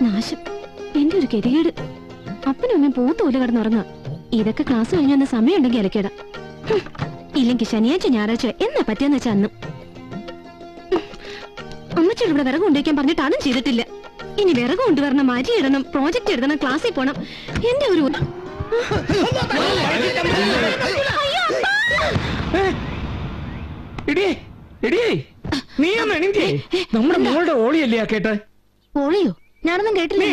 നാശം, എന്റെ ഒരു ഗതികേട്. അപ്പനും അമ്മയും പൂത്തോല് കിടന്നുറങ്ങുക. ഇതൊക്കെ ക്ലാസ് കഴിഞ്ഞ് വന്ന സമയം ഉണ്ടെങ്കിൽ അലക്കേടാ. ഇല്ലെങ്കിൽ ശനിയാഴ്ച ഞായറാഴ്ച എന്നാ പറ്റിയെന്ന് വെച്ചാ അന്നും. അമ്മച്ചോട് ഇവിടെ വിറക് കൊണ്ടുവയ്ക്കാൻ പറഞ്ഞിട്ട് അതും ചെയ്തിട്ടില്ല. ഇനി വിറക് കൊണ്ടുവരണം, അരി ഇടണം, പ്രോജക്റ്റ് എഴുതണം, ക്ലാസ്സിൽ പോണം. എന്റെ ഒരു നമ്മുടെ മോളുടെ ഓളിയല്ലേ ആ കേട്ടെ? ഓളിയോ? ഞാനൊന്നും കേട്ടില്ല.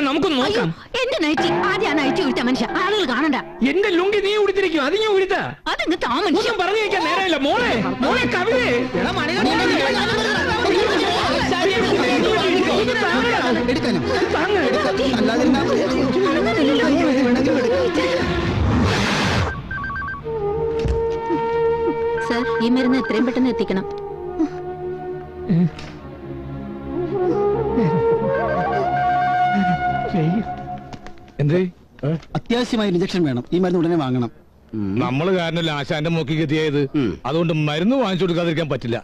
നമുക്കൊന്ന് നോക്കാം. എന്റെ നൈറ്റി ആദ്യം ആ നൈറ്റി ഉടുത്ത മനുഷ്യ ആളുകൾ കാണണ്ട. എന്റെ ലുങ്കി നീ ഉടുത്തിരിക്കും, അത് ഞാൻ ഉടുത്ത. അതങ്ങ് താ മനുഷ്യൻ പറഞ്ഞു വെക്കാൻ നേരമില്ല. മോളെ മോളെ കവിതേ സർ, ഈ മരുന്ന് എത്രയും പെട്ടെന്ന് എത്തിക്കണം. എന്തേ? അത്യാവശ്യമായി ഇഞ്ചക്ഷൻ വേണം. ഈ മരുന്ന് ഉടനെ വാങ്ങണം. നമ്മള് കാരണമല്ല ആശാന്റെ മൂക്കി എത്തിയത്. അതുകൊണ്ട് മരുന്ന് വാങ്ങിച്ചു കൊടുക്കാതിരിക്കാൻ പറ്റില്ല.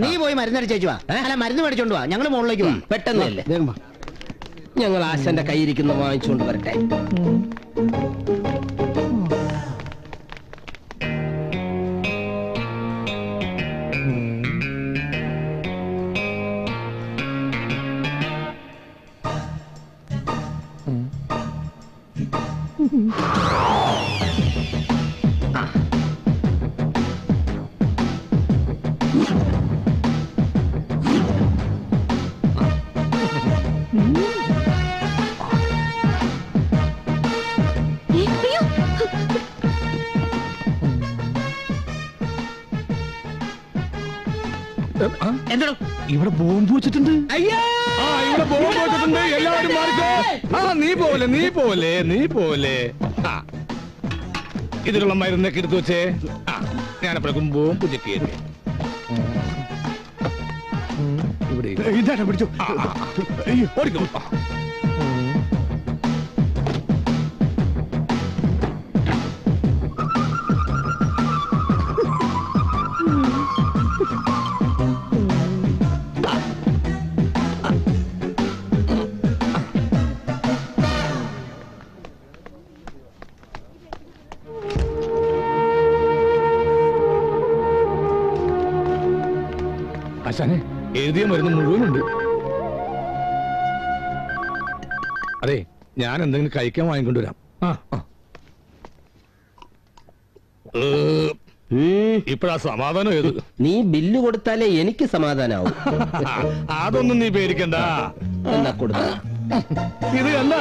നീ പോയി മരുന്നടിച്ചേച്ചു വാ. അല്ല, മരുന്ന് മേടിച്ചോണ്ട് വാ. ഞങ്ങള് മുകളിലേക്ക് വാ. പെട്ടെന്നല്ലേ? ഞങ്ങൾ ആശാന്റെ കയ്യിരിക്കുന്ന വാങ്ങിച്ചുകൊണ്ട് വരട്ടെ. എന്താ ഇവിടെ ബോംബ് വെച്ചിട്ടുണ്ട്. ഇവിടെ ബോംബ് വെച്ചിട്ടുണ്ട്. എല്ലാവരും മാറിക്കോ. നീ പോലെ ഇതിലുള്ള മരുന്നൊക്കെ എടുത്തു വെച്ചേ. ഞാനപ്പോഴേക്കും ബോംബ് ചെക്ക് ചെയ്യട്ടെ. ഇവിടെ ഇതാണ് പിടിച്ചു. ഓടിക്കോ. ആശാനെ, എഴുതിയ മരുന്ന് മുഴുവനുണ്ട്. അതെ, ഞാൻ എന്തെങ്കിലും കഴിക്കാൻ വാങ്ങിക്കൊണ്ടുവരാം. ഇപ്പഴാ സമാധാനം ഏത്? നീ ബില്ല് കൊടുത്താലേ എനിക്ക് സമാധാനാവും. അതൊന്നും നീ പേടിക്കണ്ട. എന്നാ കൊടുക്ക. ഇത് കണ്ട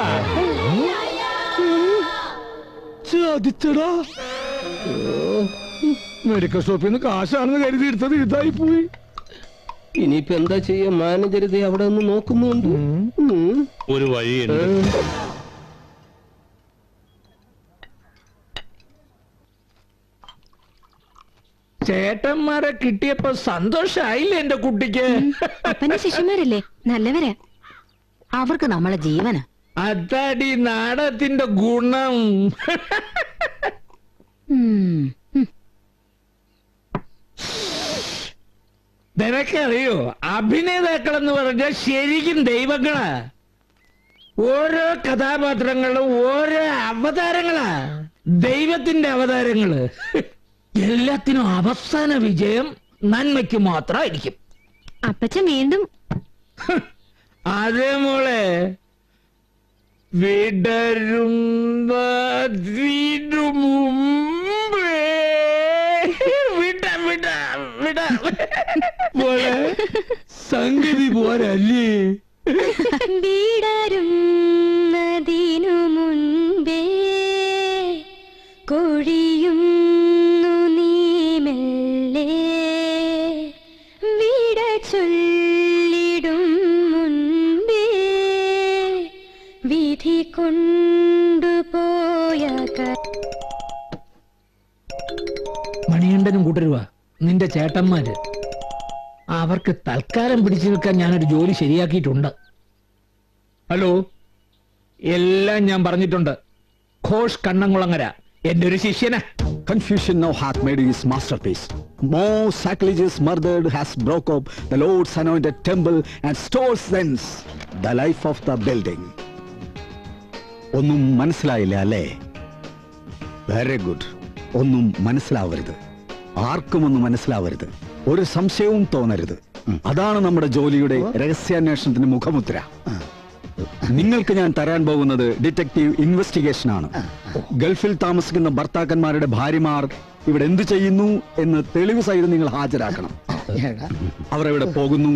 ചതിച്ചടാ. മെഡിക്കൽ ഷോപ്പിൽ നിന്ന് കാശാണെന്ന് കരുതി എടുത്തത് ഇതായി പോയി. ഇനിയിപ്പോ എന്താ ചെയ്യാ? മാനേജർ ഇത് അവിടെ ഒന്ന് നോക്കുന്നുണ്ട്. ഒരു വഴിയുണ്ട്. ചേട്ടന്മാരെ കിട്ടിയപ്പോ സന്തോഷായില്ലേ എന്റെ കുട്ടിക്ക്? അപ്പന്റെ ശിഷ്യന്മാരല്ലേ, നല്ലവരാ. അവർക്ക് നമ്മളെ ജീവനാ. അതാടി നാടകത്തിന്റെ ഗുണം. നിനക്കറിയോ, അഭിനേതാക്കളെന്ന് പറഞ്ഞാൽ ശരിക്കും ദൈവങ്ങളാ. ഓരോ കഥാപാത്രങ്ങളും ഓരോ അവതാരങ്ങളാ, ദൈവത്തിന്റെ അവതാരങ്ങള്. എല്ലാത്തിനും അവസാന വിജയം നന്മയ്ക്ക് മാത്രമായിരിക്കും. അപ്പച്ചൻ വീണ്ടും അതേ മോളെ, വിടരുന്നതിനു മുമ്പേ മോളെ, സംഗതി പോരല്ലേ? വിടരുന്നതിനു മുൻപേ കൊഴിയുന്നു നീ മെല്ലെ, വിട ചൊല്ലിടും മുൻപേ വിധി കൊണ്ടുപോയ. മണികണ്ഠനും കൂട്ടരുവാ നിന്റെ ചേട്ടന്മാര്. അവർക്ക് തൽക്കാലം പിടിച്ചു നിൽക്കാൻ ഞാനൊരു ജോലി ശരിയാക്കിയിട്ടുണ്ട്. ഹലോ, എല്ലാം ഞാൻ പറഞ്ഞിട്ടുണ്ട്. ഘോഷ് കണ്ണംകുളങ്ങര എന്റെ ഒരു ശിഷ്യനാ. confusion now hath made his masterpiece. More sacrilegious murdered has broke up the Lord's anointed temple and stores thence the life of the building. ഒന്നും മനസ്സിലായില്ല അല്ലേ? Very good. ഒന്നും മനസ്സിലാവരുത്, ആർക്കും ഒന്നും മനസ്സിലാവരുത്, ഒരു സംശയവും തോന്നരുത്. അതാണ് നമ്മുടെ ജോലിയുടെ രഹസ്യാന്വേഷണത്തിന് മുഖമുദ്ര. നിങ്ങൾക്ക് ഞാൻ തരാൻ പോകുന്നത് ഡിറ്റക്റ്റീവ് ഇൻവെസ്റ്റിഗേഷൻ ആണ്. ഗൾഫിൽ താമസിക്കുന്ന ഭർത്താക്കന്മാരുടെ ഭാര്യമാർ ഇവിടെ എന്ത് ചെയ്യുന്നു എന്ന് തെളിവ് സഹിതം നിങ്ങൾ ഹാജരാക്കണം. അവർ എവിടെ പോകുന്നു,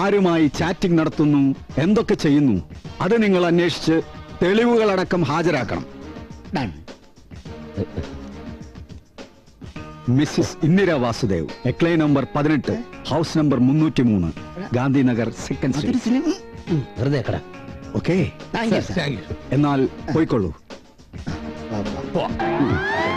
ആരുമായി ചാറ്റിംഗ് നടത്തുന്നു, എന്തൊക്കെ ചെയ്യുന്നു, അത് നിങ്ങൾ അന്വേഷിച്ച് തെളിവുകളടക്കം ഹാജരാക്കണം. മിസ്സിസ് ഇന്ദിര വാസുദേവ്, എക്ലൈ number 18, house number 303, Gandhinagar, second street. വെറുതെ കട. Okay, thank you sir. എന്നാൽ പോയിക്കൊള്ളൂ.